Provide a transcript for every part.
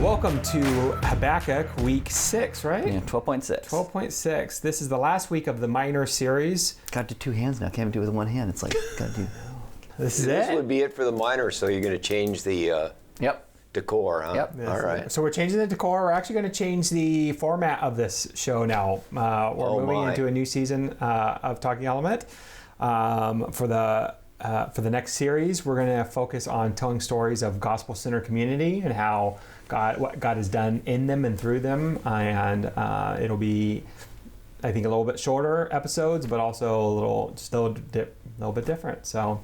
Welcome to Habakkuk week 6, right? Yeah, 12.6. 12.6. This is the last week of the minor series. Got to do 2 hands now. Can't do it with one hand. It's like, got to do. This is This it. would be it for the minor, so you're going to change the Yep. decor, huh? Yep. Yes. All right. So we're changing the decor. We're actually going to change the format of this show now. We're moving into a new season of Talking Element. For the next series, we're going to focus on telling stories of gospel-centered community and what God has done in them and through them. And it'll be, I think, a little bit shorter episodes, but also a little bit different. So,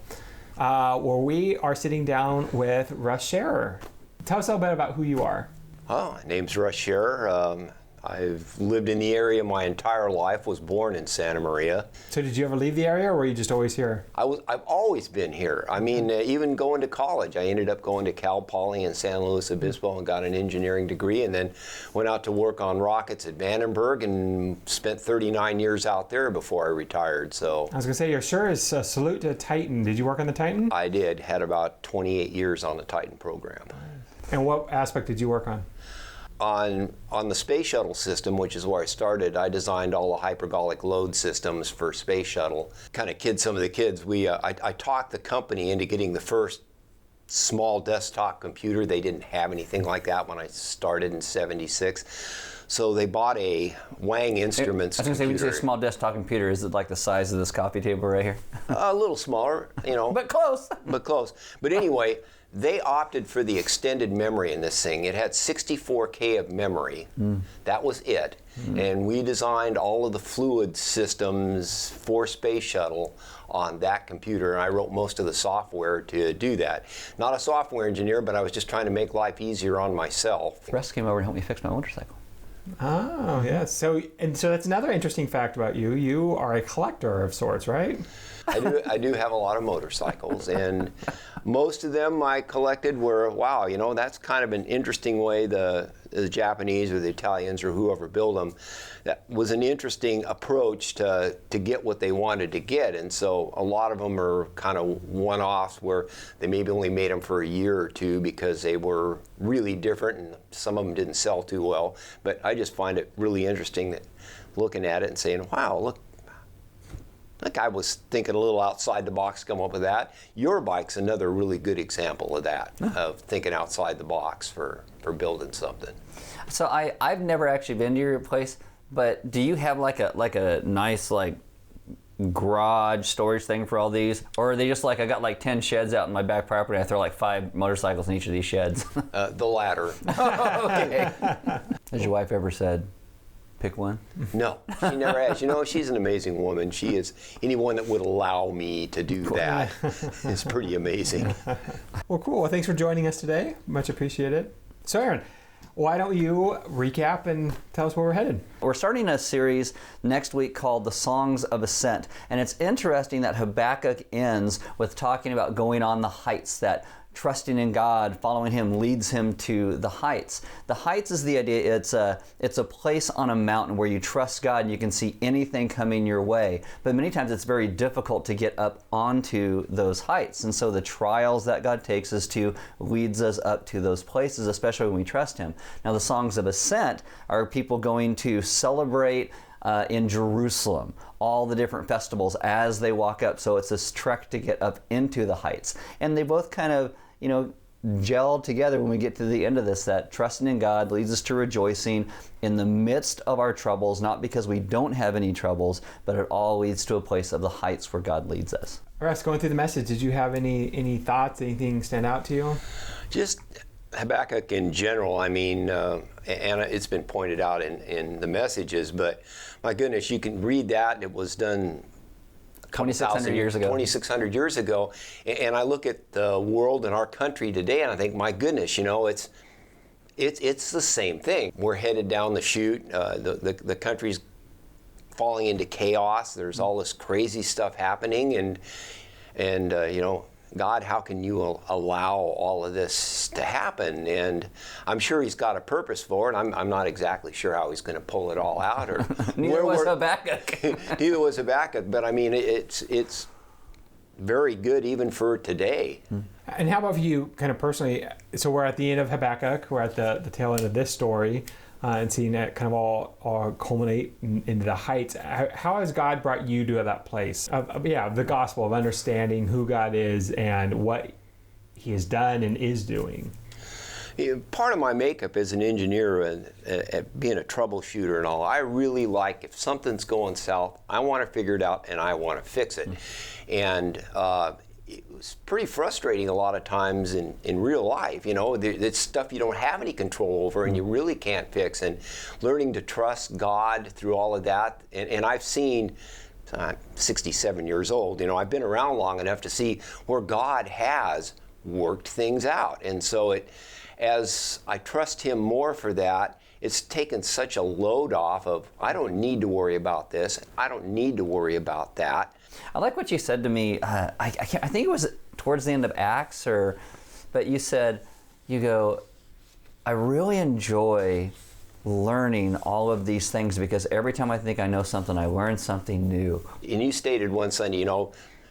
where we are sitting down with Russ Scherer. Tell us a little bit about who you are. Oh, my name's Russ Scherer. I've lived in the area my entire life, was born in Santa Maria. So did you ever leave the area, or were you just always here? I've always been here. I mean, even going to college, I ended up going to Cal Poly in San Luis Obispo and got an engineering degree, and then went out to work on rockets at Vandenberg and spent 39 years out there before I retired. So I was going to say, your sure is a salute to Titan. Did you work on the Titan? I had about 28 years on the Titan program. And what aspect did you work on? On the space shuttle system, which is where I started, I designed all the hypergolic load systems for space shuttle. Kind of kid some of the kids. I talked the company into getting the first small desktop computer. They didn't have anything like that when I started in '76. So they bought a Wang Instruments I was going to say, when you say computer. small desktop computer, is it like the size of this coffee table right here? A little smaller, But close. but close. But anyway, they opted for the extended memory in this thing. It had 64K of memory. That was it. And we designed all of the fluid systems for Space Shuttle on that computer, and I wrote most of the software to do that. Not a software engineer, but I was just trying to make life easier on myself. Russ came over and helped me fix my motorcycle. Oh, yes. So that's another interesting fact about you. You are a collector of sorts, right? I do have a lot of motorcycles, and most of them I collected were, wow, that's kind of an interesting way the Japanese or the Italians or whoever built them, that was an interesting approach to get what they wanted to get. And so a lot of them are kind of one-offs where they maybe only made them for a year or two because they were really different, and some of them didn't sell too well. But I just find it really interesting that looking at it and saying, wow, look, I was thinking a little outside the box to come up with that. Your bike's another really good example of that, of thinking outside the box for building something. So I've never actually been to your place, but do you have like a nice garage storage thing for all these? Or are they just I got 10 sheds out in my back property, I throw 5 motorcycles in each of these sheds? The latter. Okay. Has your wife ever said, pick one? No, she never has. She's an amazing woman. She is, anyone that would allow me to do that is pretty amazing. Well, cool. Well, thanks for joining us today. Much appreciated. So, Aaron, why don't you recap and tell us where we're headed? We're starting a series next week called The Songs of Ascent. And it's interesting that Habakkuk ends with talking about going on the heights, that trusting in God, following Him, leads him to the heights. The heights is the idea, it's a place on a mountain where you trust God and you can see anything coming your way. But many times it's very difficult to get up onto those heights. And so the trials that God takes us to leads us up to those places, especially when we trust Him. Now the Songs of Ascent are people going to celebrate in Jerusalem, all the different festivals as they walk up. So it's this trek to get up into the heights. And they both kind of, gel together when we get to the end of this, that trusting in God leads us to rejoicing in the midst of our troubles, not because we don't have any troubles, but it all leads to a place of the heights where God leads us. Russ, going through the message, did you have any thoughts, anything stand out to you? Just Habakkuk in general, and it's been pointed out in the messages, but my goodness, you can read that. It was done 2,600 years ago. 2,600 years ago. And I look at the world and our country today, and I think, my goodness, it's the same thing. We're headed down the chute. The country's falling into chaos. There's all this crazy stuff happening, and God, how can you allow all of this to happen? And I'm sure He's got a purpose for it. I'm not exactly sure how He's going to pull it all out. Or Neither was Habakkuk. Neither was Habakkuk. But it's very good even for today. And how about for you, kind of personally? So we're at the end of Habakkuk. We're at the tail end of this story, and seeing that kind of all culminate into the heights. How has God brought you to that place of the gospel, of understanding who God is and what He has done and is doing? Part of my makeup as an engineer and being a troubleshooter and all, I really like, if something's going south, I want to figure it out and I want to fix it. And it was pretty frustrating a lot of times in real life. It's stuff you don't have any control over and you really can't fix. And learning to trust God through all of that. And I've seen, I'm 67 years old, I've been around long enough to see where God has worked things out. And so as I trust Him more for that, it's taken such a load off of, I don't need to worry about this, I don't need to worry about that. I like what you said to me, I think it was towards the end of Acts, but you said, I really enjoy learning all of these things because every time I think I know something, I learn something new. And you stated one Sunday,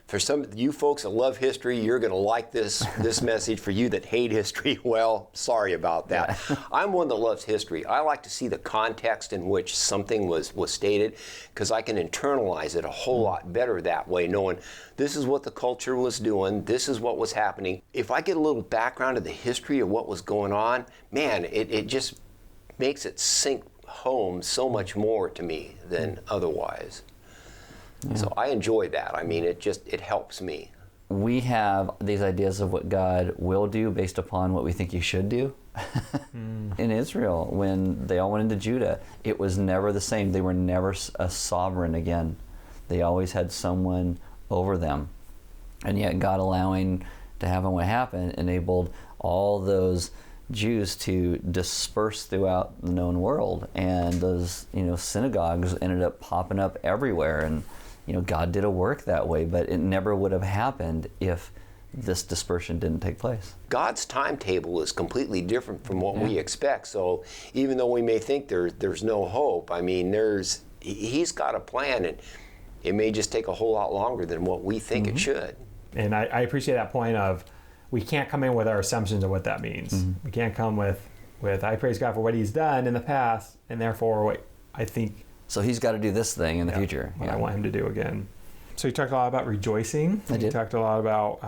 for some of you folks that love history, you're going to like this message. For you that hate history, well, sorry about that. Yeah. I'm one that loves history. I like to see the context in which something was stated because I can internalize it a whole lot better that way, knowing this is what the culture was doing, this is what was happening. If I get a little background of the history of what was going on, man, it just makes it sink home so much more to me than otherwise. Yeah. So I enjoy that. I mean, it helps me. We have these ideas of what God will do based upon what we think He should do. In Israel, when they all went into Judah, it was never the same. They were never a sovereign again. They always had someone over them. And yet God allowing to happen what happened enabled all those Jews to disperse throughout the known world. And those, synagogues ended up popping up everywhere. And God did a work that way, but it never would have happened if this dispersion didn't take place. God's timetable is completely different from what we expect. So even though we may think there's no hope, I mean, He's got a plan, and it may just take a whole lot longer than what we think it should. And I appreciate that point of we can't come in with our assumptions of what that means. We can't come with I praise God for what He's done in the past, and therefore what I think. So He's got to do this thing in the future. What I want Him to do again. So you talked a lot about rejoicing. I did. You talked a lot about...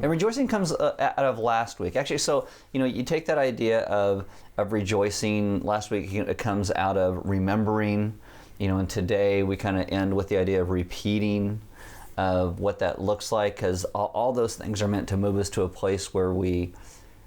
And rejoicing comes out of last week. Actually, so, you take that idea of rejoicing. Last week it comes out of remembering. And today we kind of end with the idea of repeating of what that looks like, because all those things are meant to move us to a place where we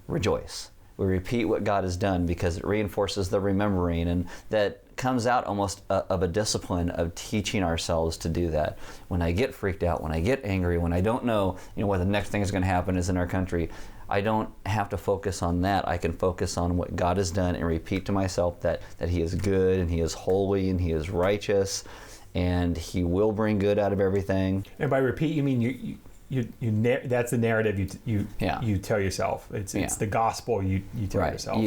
rejoice. We repeat what God has done because it reinforces the remembering, and that comes out almost of a discipline of teaching ourselves to do that. When I get freaked out, when I get angry, when I don't know, where the next thing is going to happen is in our country, I don't have to focus on that. I can focus on what God has done and repeat to myself that He is good and He is holy and He is righteous and He will bring good out of everything. And by repeat, you mean that's the narrative you tell yourself. It's the gospel you tell yourself.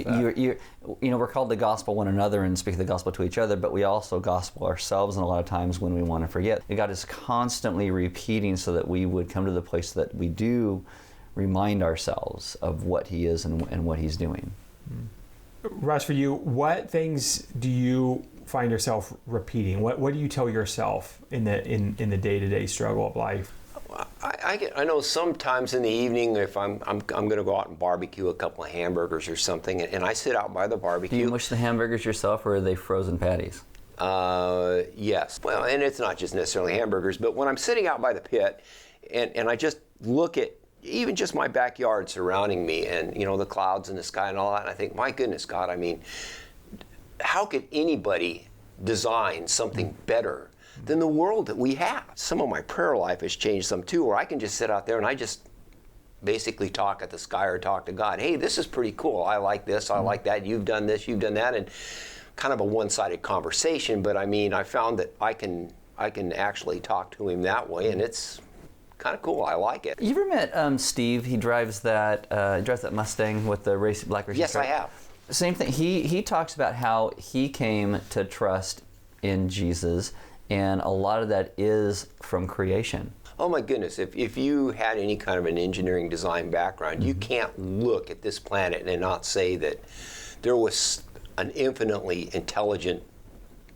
We're called to gospel one another and speak the gospel to each other, but we also gospel ourselves, and a lot of times when we want to forget. God is constantly repeating so that we would come to the place that we do remind ourselves of what He is and what He's doing. Russ, for you, what things do you find yourself repeating? What do you tell yourself in the day-to-day struggle of life? I know sometimes in the evening, if I'm going to go out and barbecue a couple of hamburgers or something, and I sit out by the barbecue. Do you mush the hamburgers yourself, or are they frozen patties? Yes. Well, and it's not just necessarily hamburgers, but when I'm sitting out by the pit, and I just look at even just my backyard surrounding me, and the clouds in the sky and all that, and I think, my goodness, God, I mean, how could anybody design something better than the world that we have? Some of my prayer life has changed some too, where I can just sit out there and I just basically talk at the sky or talk to God. Hey, this is pretty cool. I like this. I like that. You've done this. You've done that. And kind of a one-sided conversation. But I mean, I found that I can actually talk to Him that way, and it's kind of cool. I like it. You ever met Steve? He drives that Mustang with the black racing Yes, truck. I have. Same thing. He talks about how he came to trust in Jesus. And a lot of that is from creation. Oh my goodness, if you had any kind of an engineering design background, you can't look at this planet and not say that there was an infinitely intelligent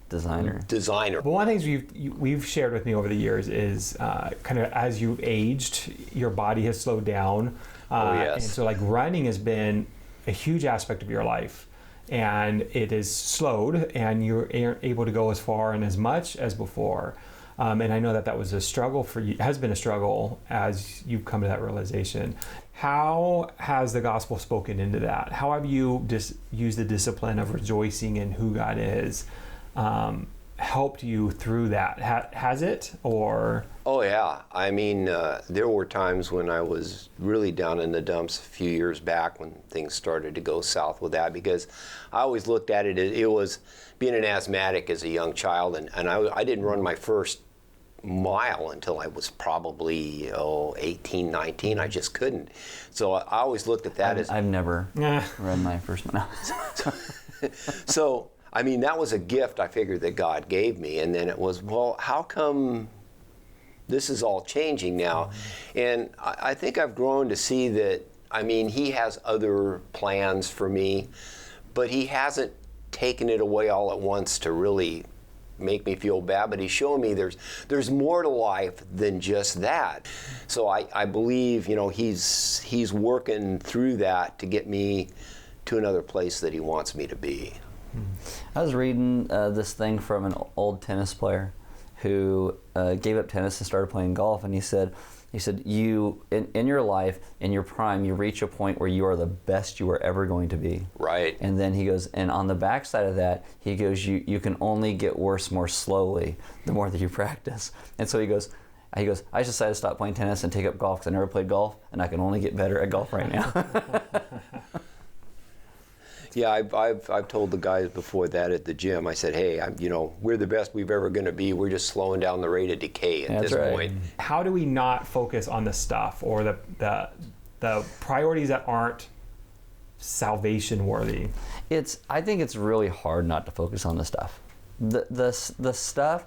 Designer. But one of the things we've shared with me over the years is kind of as you've aged, your body has slowed down. Yes. And so like running has been a huge aspect of your life. And it is slowed, and you aren't able to go as far and as much as before. And I know that was a struggle for you, has been a struggle as you've come to that realization. How has the gospel spoken into that? How have you used the discipline of rejoicing in who God is helped you through that? Has it, or? Oh yeah, I mean, there were times when I was really down in the dumps a few years back when things started to go south with that, because I always looked at it was being an asthmatic as a young child, and I didn't run my first mile until I was probably 18, 19. I just couldn't. So I always looked at that as... I've never run my first mile. So, I mean, that was a gift I figured that God gave me, and then it was, well, how come this is all changing now? And I think I've grown to see that, I mean, he has other plans for me, but he hasn't taken it away all at once to really make me feel bad, but he's showing me there's more to life than just that. So I believe, he's working through that to get me to another place that he wants me to be. I was reading this thing from an old tennis player who gave up tennis and started playing golf, and he said you in your life, in your prime, you reach a point where you are the best you are ever going to be. Right. And then he goes, and on the backside of that, he goes, you can only get worse more slowly the more that you practice. And so he goes, I just decided to stop playing tennis and take up golf because I never played golf, and I can only get better at golf right now. Yeah, I've told the guys before that at the gym. I said, hey, we're the best we've ever going to be. We're just slowing down the rate of decay at this point. How do we not focus on the stuff or the priorities that aren't salvation worthy? I think it's really hard not to focus on the stuff. The stuff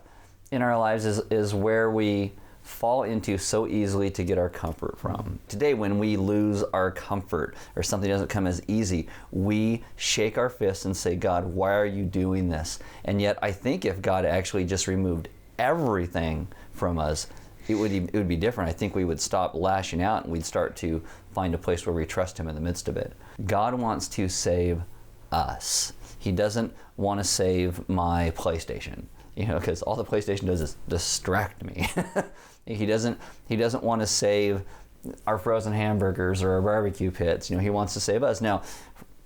in our lives is where we fall into so easily to get our comfort from. Today, when we lose our comfort or something doesn't come as easy, we shake our fists and say, God, why are you doing this? And yet I think if God actually just removed everything from us, it would be different. I think we would stop lashing out and we'd start to find a place where we trust him in the midst of it. God wants to save us. He doesn't want to save my PlayStation, because all the PlayStation does is distract me. He doesn't want to save our frozen hamburgers or our barbecue pits. He wants to save us. Now,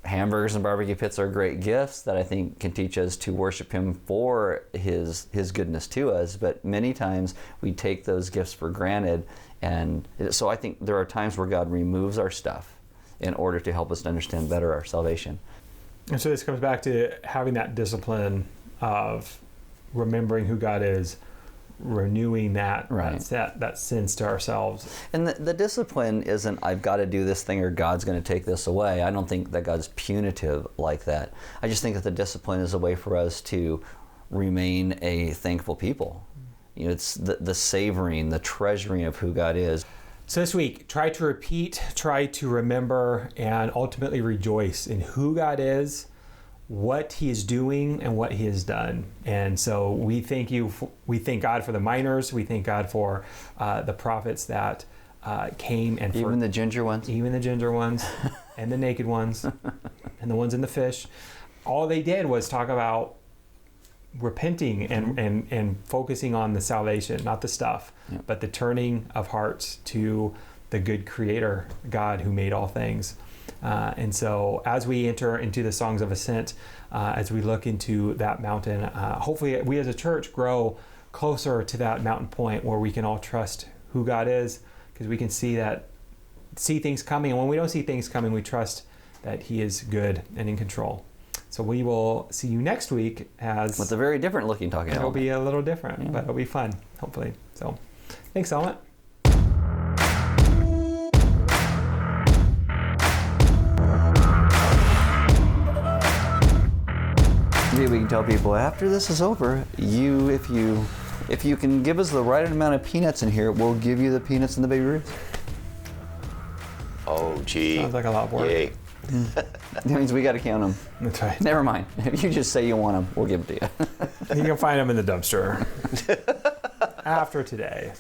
hamburgers and barbecue pits are great gifts that I think can teach us to worship him for his goodness to us, but many times we take those gifts for granted. And so I think there are times where God removes our stuff in order to help us to understand better our salvation. And so this comes back to having that discipline of remembering who God is, renewing that sense to ourselves. And the discipline isn't, I've got to do this thing or God's going to take this away. I don't think that God's punitive like that. I just think that the discipline is a way for us to remain a thankful people. It's the savoring, the treasuring of who God is. So this week, try to repeat, try to remember, and ultimately rejoice in who God is, what he is doing, and what he has done. And so we thank God for the miners. We thank God for the prophets that came and even the ginger ones, and the naked ones, and the ones in the fish. All they did was talk about repenting and focusing on the salvation, not the stuff, but the turning of hearts to the good Creator, God who made all things. And so as we enter into the Songs of Ascent, as we look into that mountain, hopefully we as a church grow closer to that mountain point where we can all trust who God is, because we can see things coming. And when we don't see things coming, we trust that he is good and in control. So we will see you next week with a very different looking talking element. It'll be a little different, but it'll be fun, hopefully. So thanks, Element. Maybe we can tell people after this is over, if you If you can give us the right amount of peanuts in here, we'll give you the peanuts and the Baby Ruths. Oh, gee. Sounds like a lot of work. Yay. That means we got to count them. That's right. Never mind. If you just say you want them, we'll give it to you. You can find them in the dumpster after today.